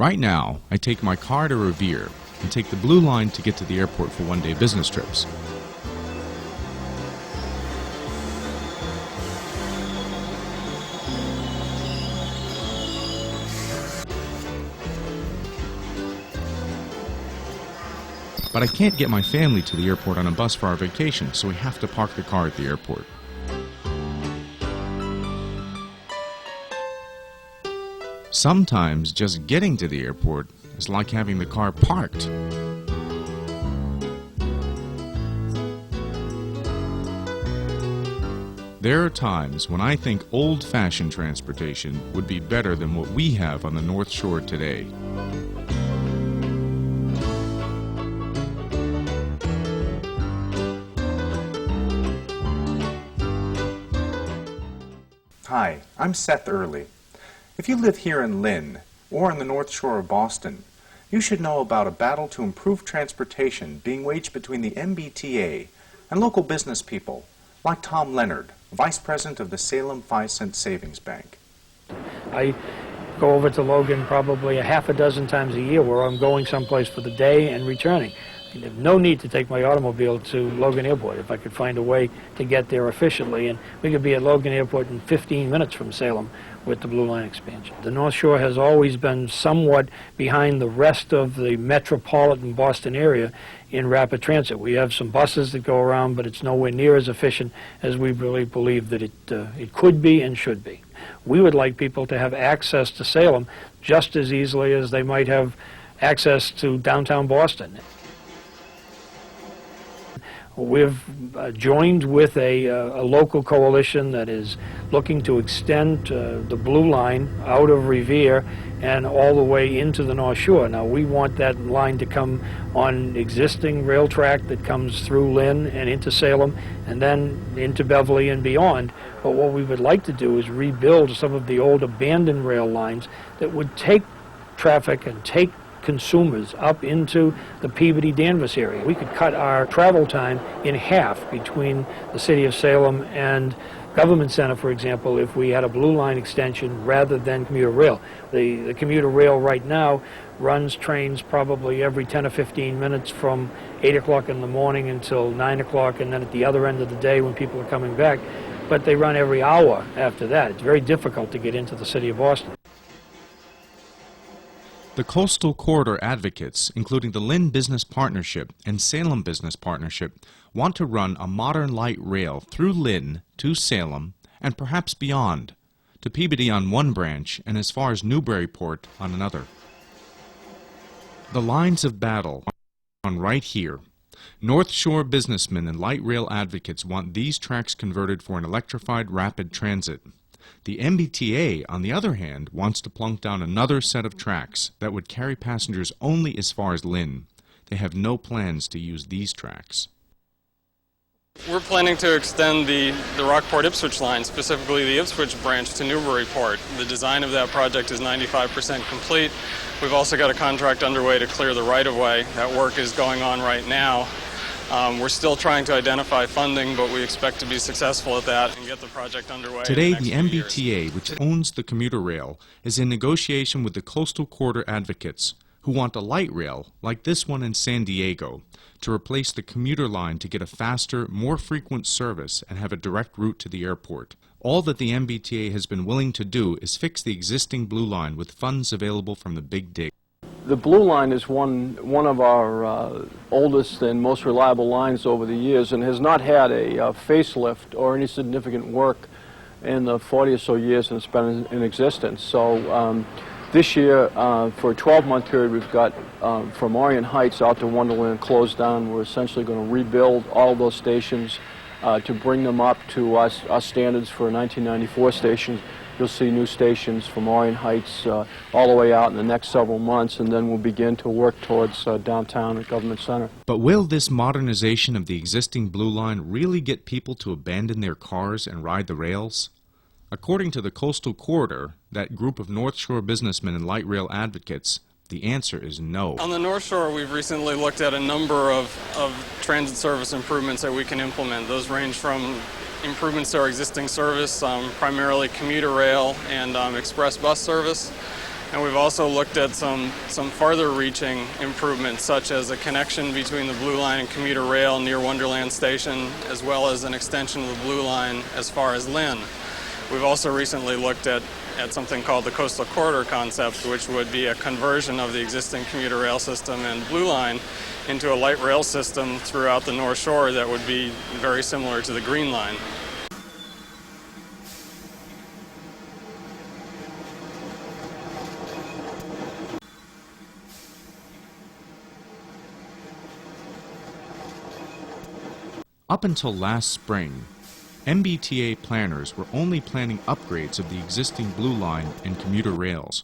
Right now, I take my car to Revere and take the Blue Line to get to the airport for one-day business trips. But I can't get my family to the airport on a bus for our vacation, so we have to park the car at the airport. Sometimes just getting to the airport is like having the car parked. There are times when I think old-fashioned transportation would be better than what we have on the North Shore today. Hi, I'm Seth Early. If you live here in Lynn or on the North Shore of Boston, you should know about a battle to improve transportation being waged between the MBTA and local business people like Tom Leonard, Vice President of the Salem 5-Cent Savings Bank. I go over to Logan probably a half a dozen times a year where I'm going someplace for the day and returning. I have no need to take my automobile to Logan Airport if I could find a way to get there efficiently, and we could be at Logan Airport in 15 minutes from Salem with the Blue Line expansion. The North Shore has always been somewhat behind the rest of the metropolitan Boston area in rapid transit. We have some buses that go around, but it's nowhere near as efficient as we really believe that it could be and should be. We would like people to have access to Salem just as easily as they might have access to downtown Boston. We've joined with a local coalition that is looking to extend the Blue Line out of Revere and all the way into the North Shore. Now, we want that line to come on existing rail track that comes through Lynn and into Salem and then into Beverly and beyond. But what we would like to do is rebuild some of the old abandoned rail lines that would take traffic and take consumers up into the Peabody-Danvers area. We could cut our travel time in half between the city of Salem and Government Center, for example, if we had a Blue Line extension rather than commuter rail. The commuter rail right now runs trains probably every 10 or 15 minutes from 8 o'clock in the morning until 9 o'clock, and then at the other end of the day when people are coming back. But they run every hour after that. It's very difficult to get into the city of Boston. The Coastal Corridor advocates, including the Lynn Business Partnership and Salem Business Partnership, want to run a modern light rail through Lynn to Salem and perhaps beyond, to Peabody on one branch and as far as Newburyport on another. The lines of battle are right here. North Shore businessmen and light rail advocates want these tracks converted for an electrified rapid transit. The MBTA, on the other hand, wants to plunk down another set of tracks that would carry passengers only as far as Lynn. They have no plans to use these tracks. We're planning to extend the Rockport-Ipswich line, specifically the Ipswich branch, to Newburyport. The design of that project is 95% complete. We've also got a contract underway to clear the right-of-way. That work is going on right now. We're still trying to identify funding, but we expect to be successful at that and get the project underway. Today, the MBTA, which owns the commuter rail, is in negotiation with the Coastal Corridor advocates, who want a light rail, like this one in San Diego, to replace the commuter line to get a faster, more frequent service and have a direct route to the airport. All that the MBTA has been willing to do is fix the existing Blue Line with funds available from the Big Dig. The Blue Line is one of our oldest and most reliable lines over the years and has not had a facelift or any significant work in the 40 or so years that it's been in existence. So this year, for a 12-month period, we've got from Orient Heights out to Wonderland closed down. We're essentially going to rebuild all those stations to bring them up to our standards for 1994 stations. You'll see new stations from Orient Heights all the way out in the next several months, and then we'll begin to work towards downtown at Government Center. But will this modernization of the existing Blue Line really get people to abandon their cars and ride the rails? According to the Coastal Corridor, that group of North Shore businessmen and light rail advocates, the answer is no. On the North Shore, we've recently looked at a number of transit service improvements that we can implement. Those range from improvements to our existing service, primarily commuter rail and express bus service. And we've also looked at some farther reaching improvements, such as a connection between the Blue Line and commuter rail near Wonderland Station, as well as an extension of the Blue Line as far as Lynn. We've also recently looked at something called the Coastal Corridor concept, which would be a conversion of the existing commuter rail system and Blue Line into a light rail system throughout the North Shore that would be very similar to the Green Line. Up until last spring, MBTA planners were only planning upgrades of the existing Blue Line and commuter rails.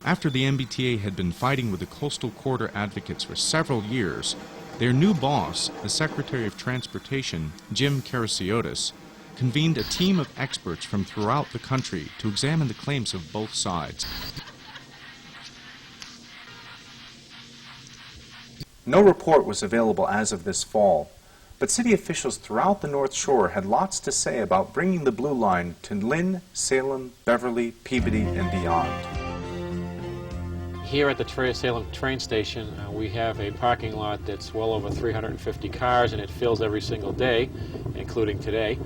After the MBTA had been fighting with the Coastal Corridor advocates for several years, their new boss, the Secretary of Transportation, Jim Karasiotis, convened a team of experts from throughout the country to examine the claims of both sides. No report was available as of this fall, but city officials throughout the North Shore had lots to say about bringing the Blue Line to Lynn, Salem, Beverly, Peabody, and beyond. Here at the Salem train station, we have a parking lot that's well over 350 cars, and it fills every single day, including today.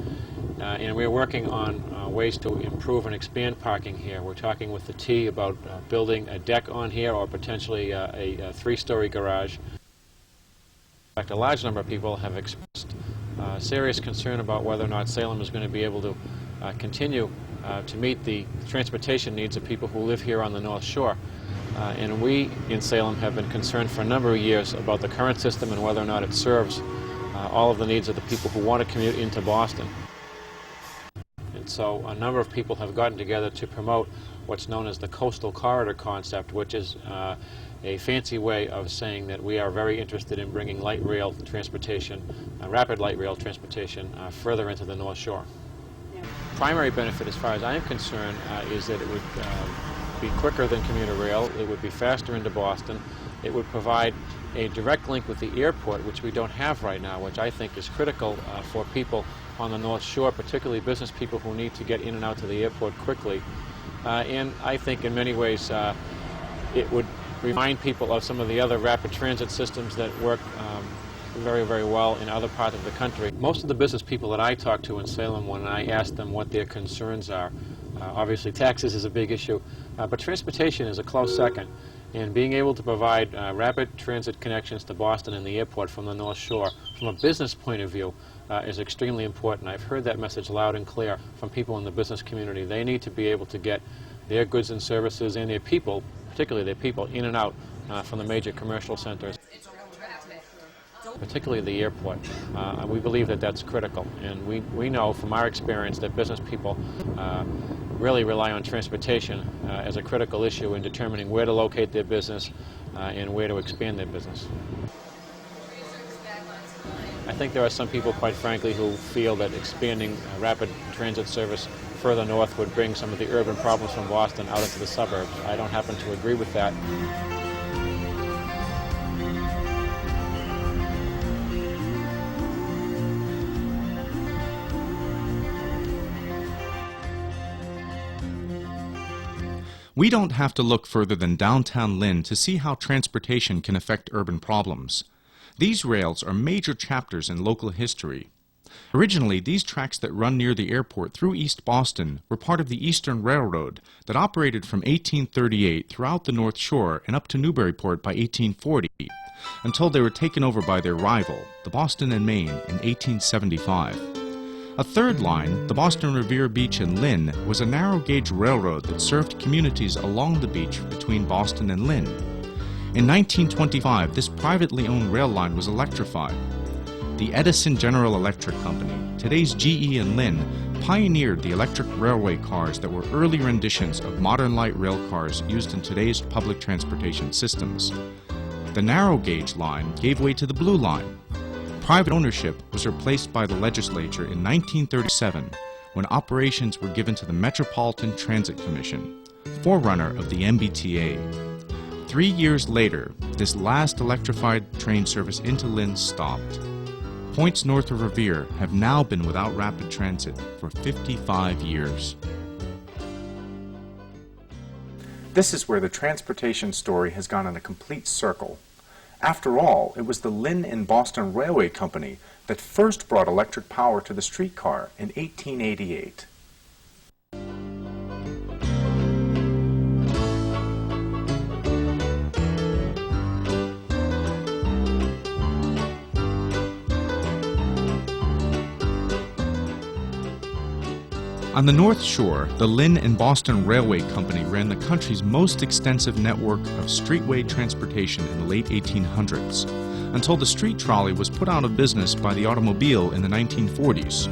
And we're working on ways to improve and expand parking here. We're talking with the T about building a deck on here or potentially a three-story garage. In fact, a large number of people have expressed serious concern about whether or not Salem is going to be able to continue to meet the transportation needs of people who live here on the North Shore. And we in Salem have been concerned for a number of years about the current system and whether or not it serves all of the needs of the people who want to commute into Boston. And so a number of people have gotten together to promote what's known as the Coastal Corridor concept, which is a fancy way of saying that we are very interested in bringing light rail transportation, rapid light rail transportation, further into the North Shore. Primary benefit, as far as I am concerned, is that it would be quicker than commuter rail, it would be faster into Boston, it would provide a direct link with the airport, which we don't have right now, which I think is critical for people on the North Shore, particularly business people who need to get in and out to the airport quickly. And I think in many ways it would remind people of some of the other rapid transit systems that work very, very well in other parts of the country. Most of the business people that I talk to in Salem, when I ask them what their concerns are, obviously taxes is a big issue, but transportation is a close second. And being able to provide rapid transit connections to Boston and the airport from the North Shore, from a business point of view, is extremely important. I've heard that message loud and clear from people in the business community. They need to be able to get their goods and services and their people, particularly their people, in and out from the major commercial centers, particularly the airport. We believe that that's critical, and we know from our experience that business people really rely on transportation as a critical issue in determining where to locate their business and where to expand their business. I think there are some people, quite frankly, who feel that expanding rapid transit service further north would bring some of the urban problems from Boston out into the suburbs. I don't happen to agree with that. We don't have to look further than downtown Lynn to see how transportation can affect urban problems. These rails are major chapters in local history. Originally, these tracks that run near the airport through East Boston were part of the Eastern Railroad that operated from 1838 throughout the North Shore and up to Newburyport by 1840, until they were taken over by their rival, the Boston and Maine, in 1875. A third line, the Boston Revere Beach and Lynn, was a narrow-gauge railroad that served communities along the beach between Boston and Lynn. In 1925, this privately owned rail line was electrified. The Edison General Electric Company, today's GE and Lynn, pioneered the electric railway cars that were early renditions of modern light rail cars used in today's public transportation systems. The narrow-gauge line gave way to the Blue Line. Private ownership was replaced by the legislature in 1937 when operations were given to the Metropolitan Transit Commission, forerunner of the MBTA. 3 years later, this last electrified train service into Lynn stopped. points north of Revere have now been without rapid transit for 55 years. This is where the transportation story has gone in a complete circle. After all, it was the Lynn and Boston Railway Company that first brought electric power to the streetcar in 1888. On the North Shore, the Lynn and Boston Railway Company ran the country's most extensive network of streetway transportation in the late 1800s, until the street trolley was put out of business by the automobile in the 1940s.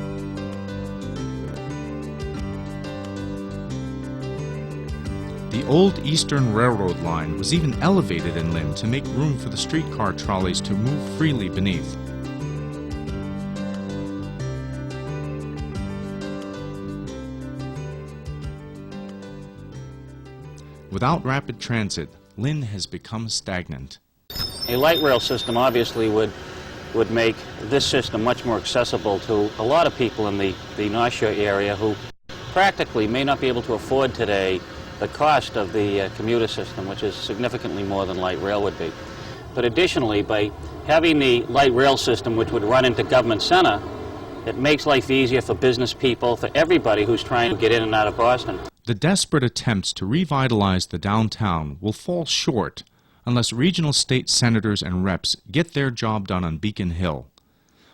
The old Eastern Railroad line was even elevated in Lynn to make room for the streetcar trolleys to move freely beneath. Without rapid transit, Lynn has become stagnant. A light rail system obviously would make this system much more accessible to a lot of people in the North Shore area who practically may not be able to afford today the cost of the commuter system, which is significantly more than light rail would be. But additionally, by having the light rail system, which would run into Government Center, it makes life easier for business people, for everybody who's trying to get in and out of Boston. The desperate attempts to revitalize the downtown will fall short unless regional state senators and reps get their job done on Beacon Hill.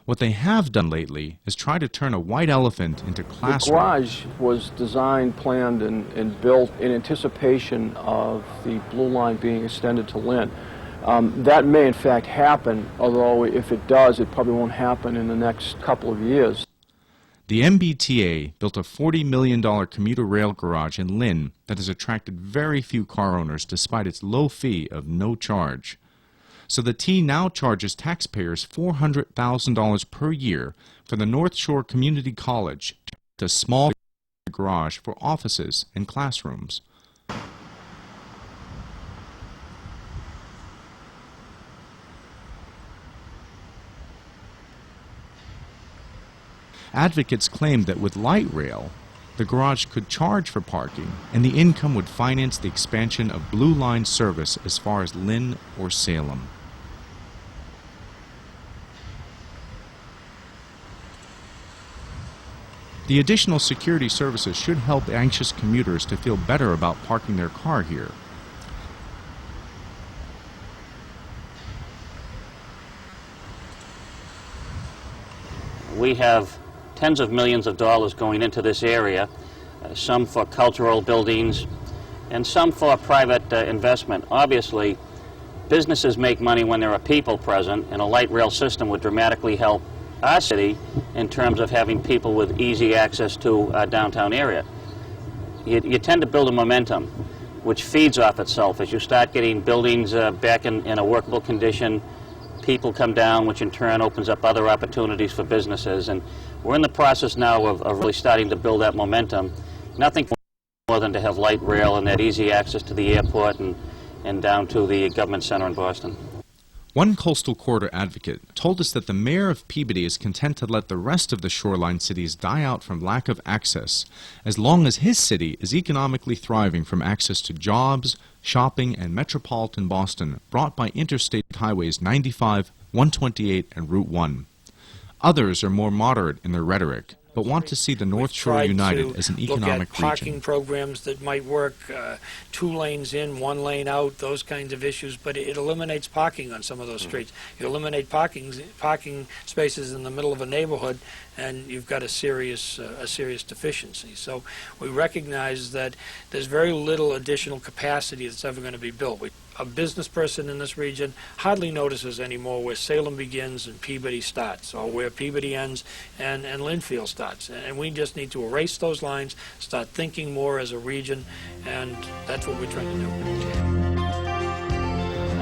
What they have done lately is try to turn a white elephant into classrooms. The garage was designed, planned, and built in anticipation of the Blue Line being extended to Lynn. That may in fact happen, although if it does, it probably won't happen in the next couple of years. The MBTA built a $40 million commuter rail garage in Lynn that has attracted very few car owners despite its low fee of no charge. So the T now charges taxpayers $400,000 per year for the North Shore Community College to build a small garage for offices and classrooms. Advocates claim that with light rail, the garage could charge for parking, and the income would finance the expansion of Blue Line service as far as Lynn or Salem. The additional security services should help anxious commuters to feel better about parking their car here. We have tens of millions of dollars going into this area, some for cultural buildings and some for private investment. Obviously, businesses make money when there are people present, and a light rail system would dramatically help our city in terms of having people with easy access to our downtown area. You tend to build a momentum which feeds off itself. As you start getting buildings back in a workable condition, people come down, which in turn opens up other opportunities for businesses. And we're in the process now of really starting to build that momentum. Nothing more than to have light rail and that easy access to the airport and down to the Government Center in Boston. One coastal corridor advocate told us that the mayor of Peabody is content to let the rest of the shoreline cities die out from lack of access, as long as his city is economically thriving from access to jobs, shopping, and metropolitan Boston brought by interstate highways 95, 128, and Route 1. Others are more moderate in their rhetoric, but want to see the North Shore united as an economic look at parking region. programs that might work, 2 lanes in, 1 lane out, those kinds of issues, but it eliminates parking on some of those streets. You eliminate parking spaces in the middle of a neighborhood, and you've got a serious deficiency. So we recognize that there's very little additional capacity that's ever going to be built. A business person in this region hardly notices anymore where Salem begins and Peabody starts, or where Peabody ends and Linfield starts. And we just need to erase those lines, start thinking more as a region, and that's what we're trying to do.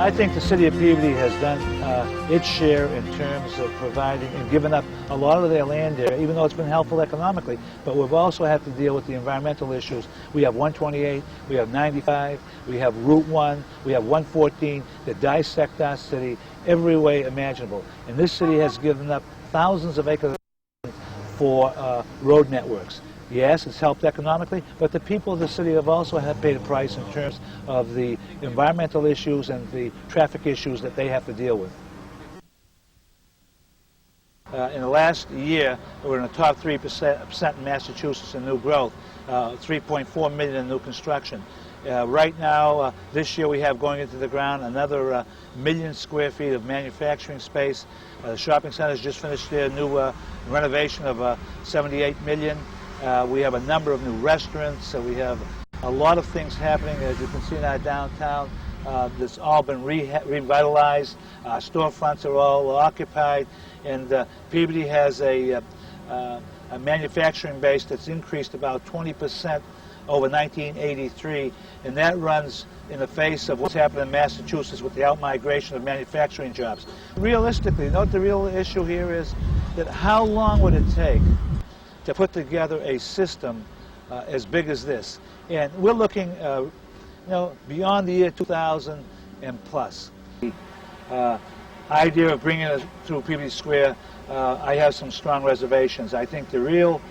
I think the city of Peabody has done its share in terms of providing and giving up a lot of their land area, even though it's been helpful economically. But we've also had to deal with the environmental issues. We have 128, we have 95, we have Route 1, we have 114 that dissect our city every way imaginable. And this city has given up thousands of acres for road networks. Yes, it's helped economically, but the people of the city have also paid a price in terms of the environmental issues and the traffic issues that they have to deal with. In the last year, we're in the top 3% in Massachusetts in new growth, 3.4 million in new construction. Right now, this year we have going into the ground another million square feet of manufacturing space. The shopping center has just finished their new renovation of 78 million. We have a number of new restaurants. We have a lot of things happening, as you can see in our downtown. That's all been revitalized. Storefronts are all occupied, and Peabody has a manufacturing base that's increased about 20% over 1983, and that runs in the face of what's happened in Massachusetts with the out-migration of manufacturing jobs. Realistically, you know what the real issue here is? That how long would it take to put together a system as big as this? And we're looking beyond the year 2000 and plus. The idea of bringing it through Peabody Square, I have some strong reservations. I think the real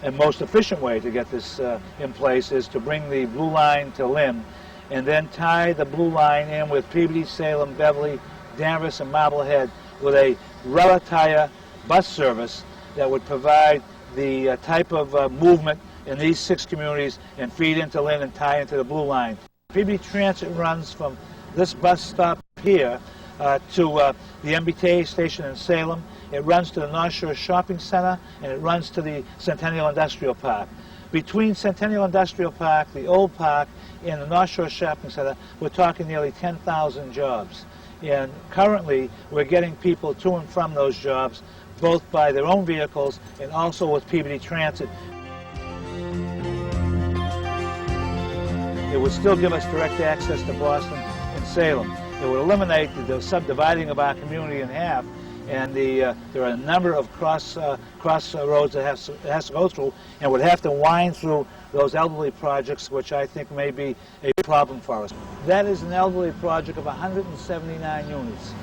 and most efficient way to get this in place is to bring the Blue Line to Lynn and then tie the Blue Line in with Peabody, Salem, Beverly, Danvers, and Marblehead with a rail-tire bus service that would provide the type of movement in these 6 communities and feed into Lynn and tie into the Blue Line. Peabody Transit runs from this bus stop here to the MBTA station in Salem. It runs to the North Shore Shopping Center, and it runs to the Centennial Industrial Park. Between Centennial Industrial Park, the old park, and the North Shore Shopping Center, we're talking nearly 10,000 jobs. And currently, we're getting people to and from those jobs, both by their own vehicles and also with Peabody Transit. It would still give us direct access to Boston and Salem. It would eliminate the subdividing of our community in half, and there are a number of crossroads that it has to go through, and would have to wind through those elderly projects, which I think may be a problem for us. That is an elderly project of 179 units.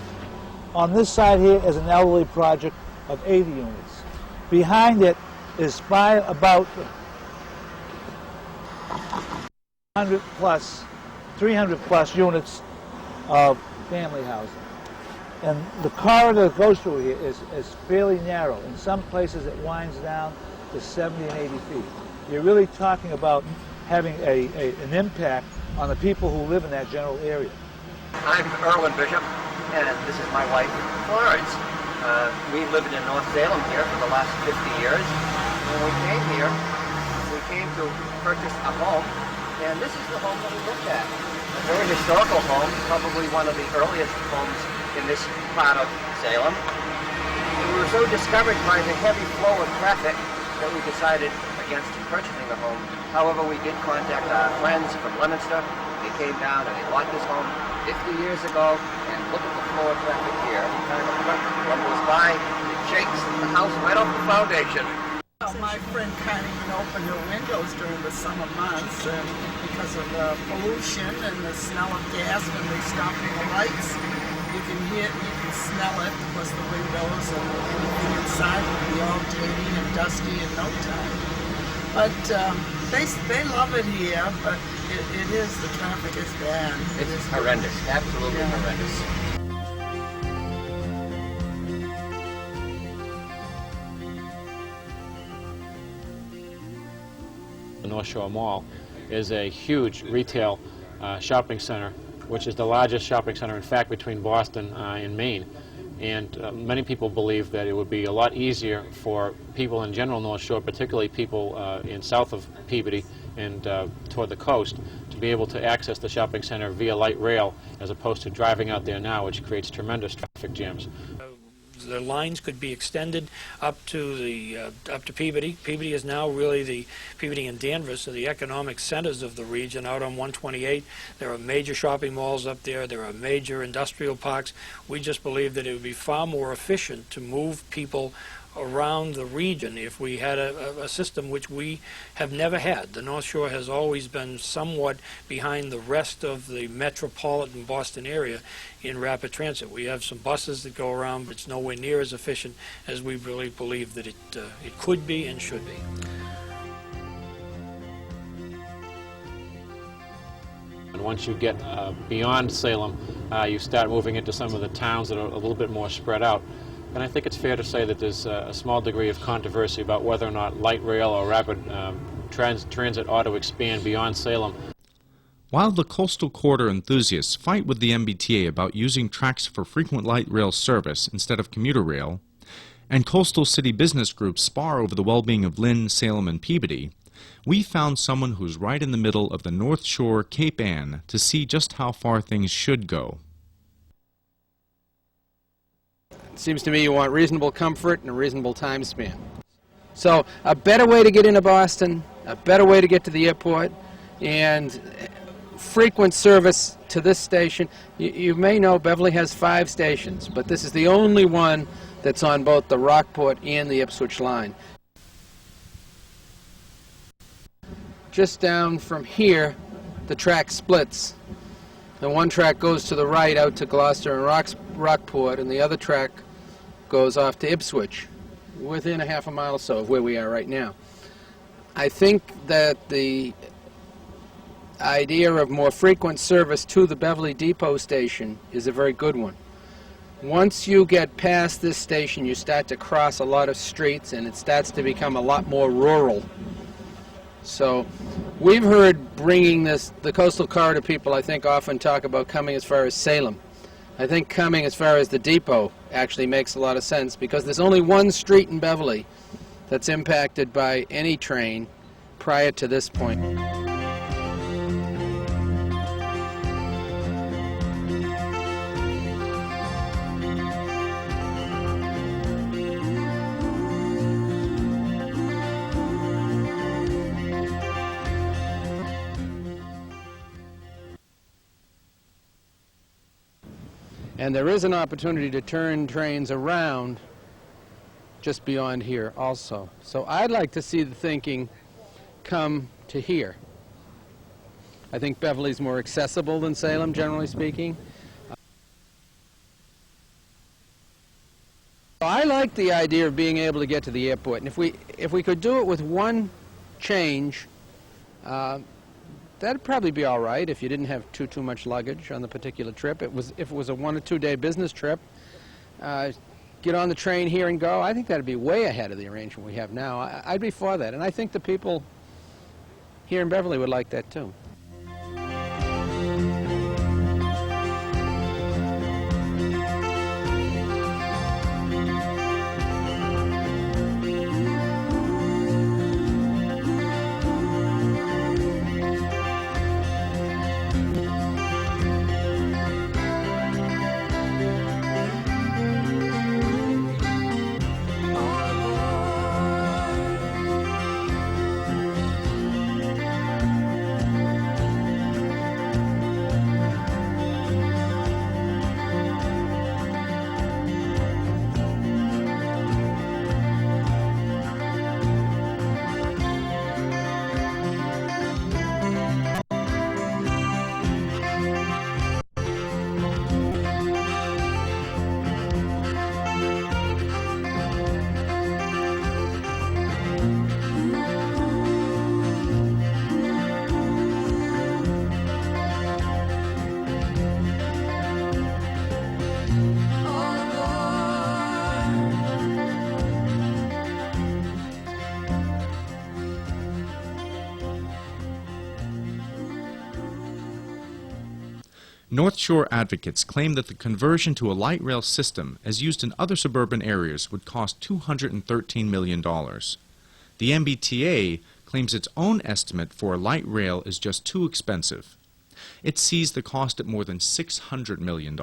On this side here is an elderly project of 80 units. Behind it is about 300 plus units of family housing. And the corridor that goes through here is fairly narrow. In some places it winds down to 70 and 80 feet. You're really talking about having an impact on the people who live in that general area. I'm Erwin Bishop, and this is my wife, Florence. We've lived in North Salem here for the last 50 years. When we came here, we came to purchase a home, and this is the home that we looked at. A very historical home, probably one of the earliest homes in this part of Salem. And we were so discouraged by the heavy flow of traffic that we decided against purchasing the home. However, we did contact our friends from Leominster. They came down and they bought this home 50 years ago, and look at the flow of traffic here. What goes by, it shakes the house right off the foundation. My friend can't even open her windows during the summer months because of the pollution and the smell of gas when they stop the lights. You can hear it, you can smell it, plus the windows and anything inside will be all dirty and dusty in no time. But they love it here, but it is, the traffic is bad. It's horrendous, absolutely horrendous. The North Shore Mall is a huge retail shopping center, which is the largest shopping center, in fact, between Boston and Maine. And many people believe that it would be a lot easier for people in general North Shore, particularly people in south of Peabody and toward the coast, to be able to access the shopping center via light rail as opposed to driving out there now, which creates tremendous traffic jams. The lines could be extended up to Peabody. Peabody is now really Peabody and Danvers are the economic centers of the region out on 128. There are major shopping malls up there. There are major industrial parks. We just believe that it would be far more efficient to move people around the region if we had a system which we have never had. The North Shore has always been somewhat behind the rest of the metropolitan Boston area in rapid transit. We have some buses that go around, but it's nowhere near as efficient as we really believe that it could be and should be. And once you get beyond Salem, you start moving into some of the towns that are a little bit more spread out. And I think it's fair to say that there's a small degree of controversy about whether or not light rail or rapid transit ought to expand beyond Salem. While the coastal corridor enthusiasts fight with the MBTA about using tracks for frequent light rail service instead of commuter rail, and coastal city business groups spar over the well-being of Lynn, Salem, and Peabody, we found someone who's right in the middle of the North Shore, Cape Ann, to see just how far things should go. It seems to me you want reasonable comfort and a reasonable time span. So a better way to get into Boston, a better way to get to the airport, and frequent service to this station. You may know Beverly has 5 stations, but this is the only one that's on both the Rockport and the Ipswich line. Just down from here, the track splits. The one track goes to the right out to Gloucester and Rockport, and the other track goes off to Ipswich, within a half a mile or so of where we are right now. I think that the idea of more frequent service to the Beverly Depot station is a very good one. Once you get past this station, you start to cross a lot of streets, and it starts to become a lot more rural. So we've heard bringing the coastal corridor people, I think, often talk about coming as far as Salem. I think coming as far as the depot actually makes a lot of sense, because there's only one street in Beverly that's impacted by any train prior to this point. And there is an opportunity to turn trains around just beyond here also. So I'd like to see the thinking come to here. I think Beverly's more accessible than Salem, generally speaking. I like the idea of being able to get to the airport, and if we could do it with one change, that'd probably be all right if you didn't have too much luggage on the particular trip. If it was a 1 or 2 day business trip, get on the train here and go. I think that'd be way ahead of the arrangement we have now. I'd be for that, and I think the people here in Beverly would like that too. North Shore advocates claim that the conversion to a light rail system, as used in other suburban areas, would cost $213 million. The MBTA claims its own estimate for a light rail is just too expensive. It sees the cost at more than $600 million.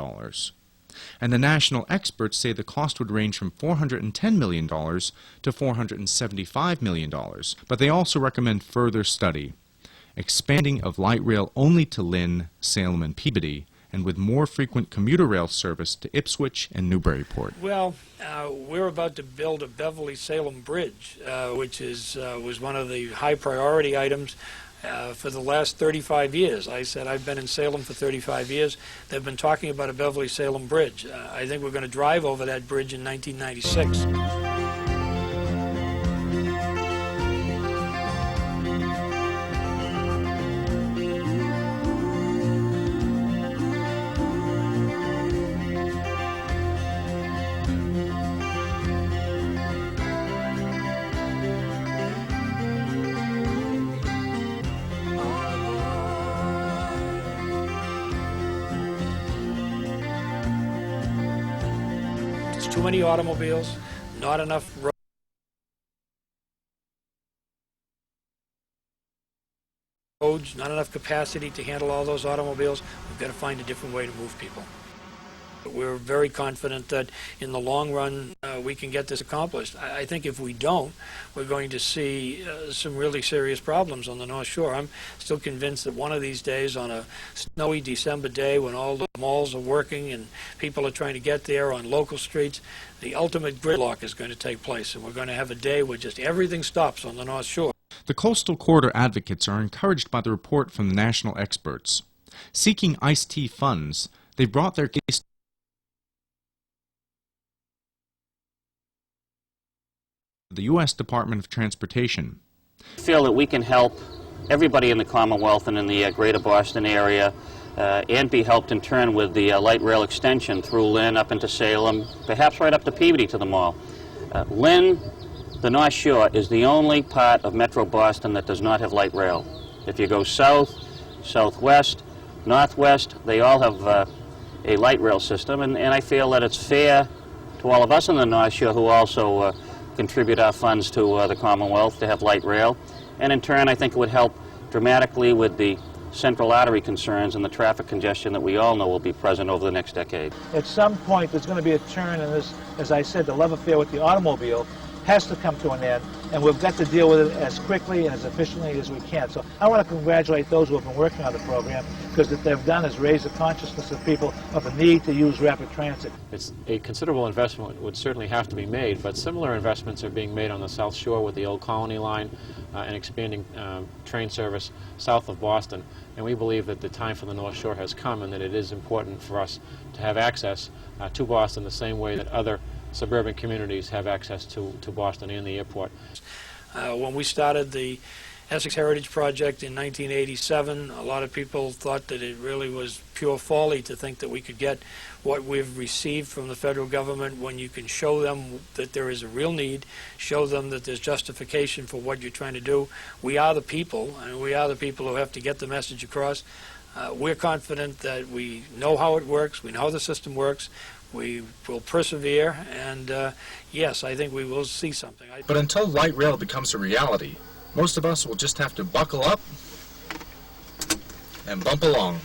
And the national experts say the cost would range from $410 million to $475 million, but they also recommend further study. Expanding of light rail only to Lynn, Salem, and Peabody, and with more frequent commuter rail service to Ipswich and Newburyport. Well, we're about to build a Beverly-Salem bridge, which was one of the high priority items for the last 35 years. I said I've been in Salem for 35 years. They've been talking about a Beverly-Salem bridge. I think we're going to drive over that bridge in 1996. Too many automobiles, not enough roads, not enough capacity to handle all those automobiles. We've got to find a different way to move people. We're very confident that in the long run we can get this accomplished. I think if we don't, we're going to see some really serious problems on the North Shore. I'm still convinced that one of these days, on a snowy December day when all the malls are working and people are trying to get there on local streets, the ultimate gridlock is going to take place, and we're going to have a day where just everything stops on the North Shore. The Coastal Corridor advocates are encouraged by the report from the national experts. Seeking iced-tea funds, they brought their case the U.S. Department of Transportation. I feel that we can help everybody in the Commonwealth and in the greater Boston area and be helped in turn with the light rail extension through Lynn up into Salem, perhaps right up to Peabody to the mall. Lynn, the North Shore, is the only part of Metro Boston that does not have light rail. If you go south, southwest, northwest, they all have a light rail system, and I feel that it's fair to all of us in the North Shore who also contribute our funds to the Commonwealth to have light rail. And in turn, I think it would help dramatically with the central artery concerns and the traffic congestion that we all know will be present over the next decade. At some point, there's going to be a turn in this, as I said, the love affair with the automobile has to come to an end, and we've got to deal with it as quickly and as efficiently as we can. So I want to congratulate those who have been working on the program, because what they've done is raise the consciousness of people of the need to use rapid transit. It's a considerable investment would certainly have to be made, but similar investments are being made on the South Shore with the Old Colony line and expanding train service south of Boston. And we believe that the time for the North Shore has come, and that it is important for us to have access to Boston the same way that other suburban communities have access to Boston and the airport. When we started the Essex Heritage Project in 1987, a lot of people thought that it really was pure folly to think that we could get what we've received from the federal government when you can show them that there is a real need, show them that there's justification for what you're trying to do. We are the people, and we are the people who have to get the message across. We're confident that we know how it works, we know how the system works, we will persevere, and yes, I think we will see something. But until light rail becomes a reality, most of us will just have to buckle up and bump along.